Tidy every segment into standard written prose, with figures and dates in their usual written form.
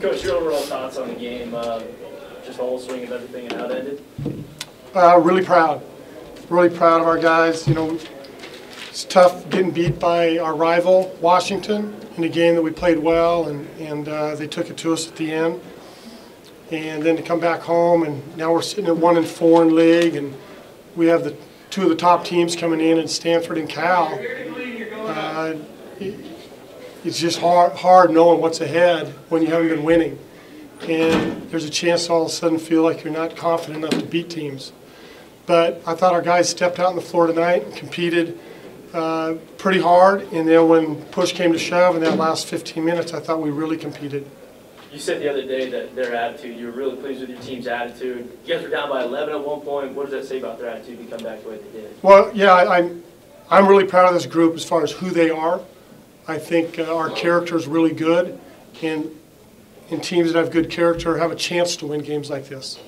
Coach, your overall thoughts on the game, just the whole swing of everything and how it ended? Really proud. Really proud of our guys. You know, it's tough getting beat by our rival, Washington, in a game that we played well, and they took it to us at the end. And then to come back home, and now we're sitting at 1-4 in league, and we have the two of the top teams coming in Stanford and Cal. It's just hard knowing what's ahead when you haven't been winning. And there's a chance to all of a sudden feel like you're not confident enough to beat teams. But I thought our guys stepped out on the floor tonight and competed pretty hard. And then when push came to shove in that last 15 minutes, I thought we really competed. You said the other day that their attitude, you were really pleased with your team's attitude. You guys were down by 11 at one point. What does that say about their attitude to come back the way they did? Well, yeah, I'm really proud of this group as far as who they are. I think our character is really good, and teams that have good character have a chance to win games like this.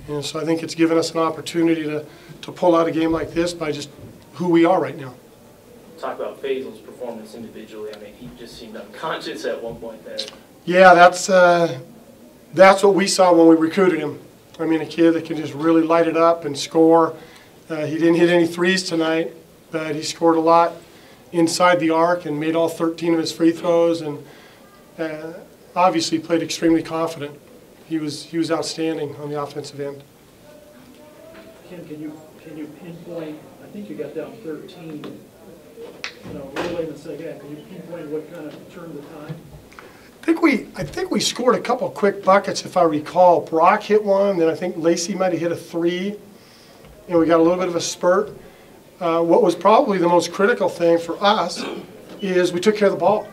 And so I think it's given us an opportunity to pull out a game like this by just who we are right now. Talk about Faisal's performance individually. I mean, he just seemed unconscious at one point there. Yeah, that's what we saw when we recruited him. I mean, a kid that can just really light it up and score. He didn't hit any threes tonight, but he scored a lot inside the arc and made all 13 of his free throws, and obviously played extremely confident. He was outstanding on the offensive end. Ken, can you pinpoint? I think you got down 13. You know, really in the second half. Can you pinpoint what kind of turned the tide? I think we scored a couple of quick buckets, if I recall. Brock hit one, then I think Lacey might have hit a three, and we got a little bit of a spurt. What was probably the most critical thing for us is we took care of the ball.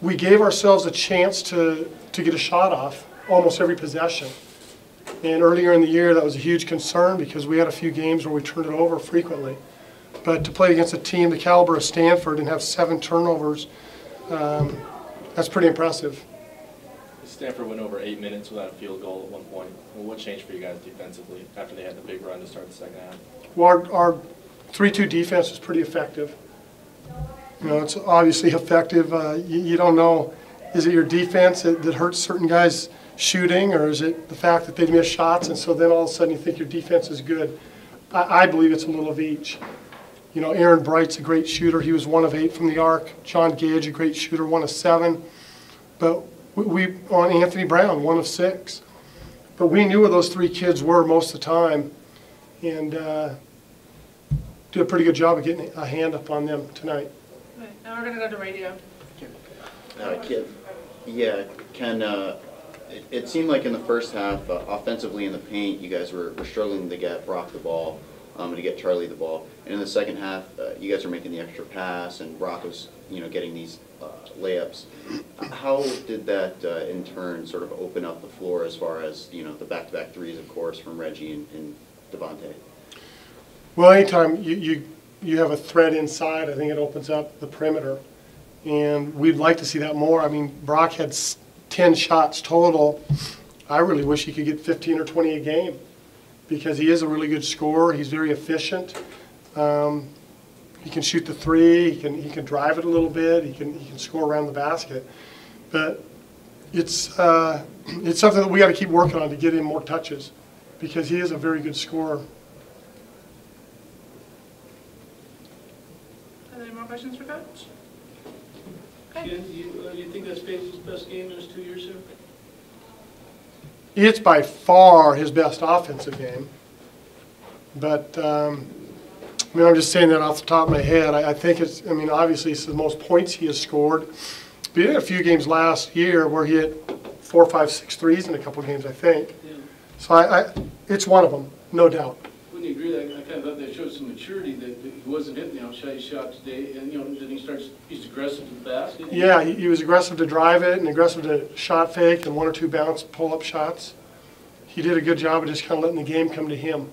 We gave ourselves a chance to get a shot off almost every possession. And earlier in the year, that was a huge concern because we had a few games where we turned it over frequently. But to play against a team the caliber of Stanford and have 7 turnovers, that's pretty impressive. Stanford went over 8 minutes without a field goal at one point. Well, what changed for you guys defensively after they had the big run to start the second half? Well, our 3-2 defense was pretty effective. You know, it's obviously effective. You don't know, is it your defense that hurts certain guys shooting, or is it the fact that they miss shots, and so then all of a sudden you think your defense is good? I believe it's a little of each. You know, Aaron Bright's a great shooter. He was 1 of 8 from the arc. John Gage, a great shooter, 1 of 7. But we on Anthony Brown, 1 of 6. But we knew where those 3 kids were most of the time, and did a pretty good job of getting a hand up on them tonight. Right, now we're going to go to radio. Ken, it seemed like in the first half, offensively in the paint, you guys were struggling to get Brock the ball, and to get Charlie the ball. And in the second half, you guys were making the extra pass, and Brock was, getting these layups. How did that, in turn, sort of open up the floor as far as, the back-to-back threes, of course, from Reggie and Devontae? Well, anytime you have a threat inside, I think it opens up the perimeter. And we'd like to see that more. I mean, Brock had 10 shots total. I really wish he could get 15 or 20 a game because he is a really good scorer. He's very efficient. He can shoot the 3. He can drive it a little bit. He can score around the basket. But it's something that we got to keep working on to get him more touches because he is a very good scorer. Are there any more questions for Coach? Ken, you think that's Faisal's best game in his 2 years here? It's by far his best offensive game. But, I'm just saying that off the top of my head. I think obviously it's the most points he has scored. But he had a few games last year where he hit 4, 5, 6 threes in a couple games, I think. Yeah. So it's one of them, no doubt. Wouldn't you agree that I kind of thought that showed some maturity that he wasn't hitting the outside shot today, and then he's aggressive to the basket? Yeah, he was aggressive to drive it and aggressive to shot fake and 1 or 2 bounce pull-up shots. He did a good job of just kind of letting the game come to him.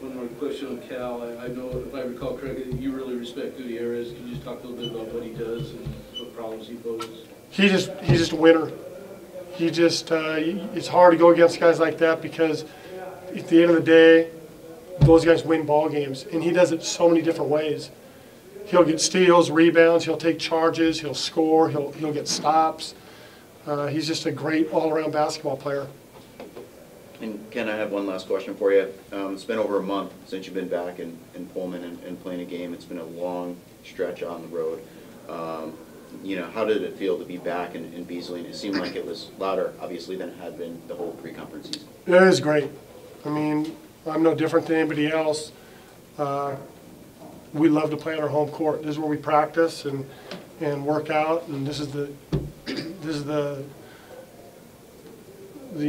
One more question on Cal. I know, if I recall correctly, you really respect Gutierrez. Can you just talk a little bit about what he does and what problems he poses? He's just a winner. It's hard to go against guys like that because at the end of the day, those guys win ball games, and he does it so many different ways. He'll get steals, rebounds, he'll take charges, he'll score, he'll get stops. He's just a great all-around basketball player. And Ken, I have one last question for you. It's been over a month since you've been back in Pullman and playing a game. It's been a long stretch on the road. You know, how did it feel to be back in Beasley? And it seemed like it was louder, obviously, than it had been the whole pre-conference season. It is great. I mean, I'm no different than anybody else. We love to play on our home court. This is where we practice and work out, and this is the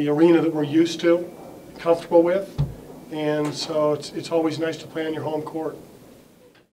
arena that we're used to, comfortable with, and so it's always nice to play on your home court.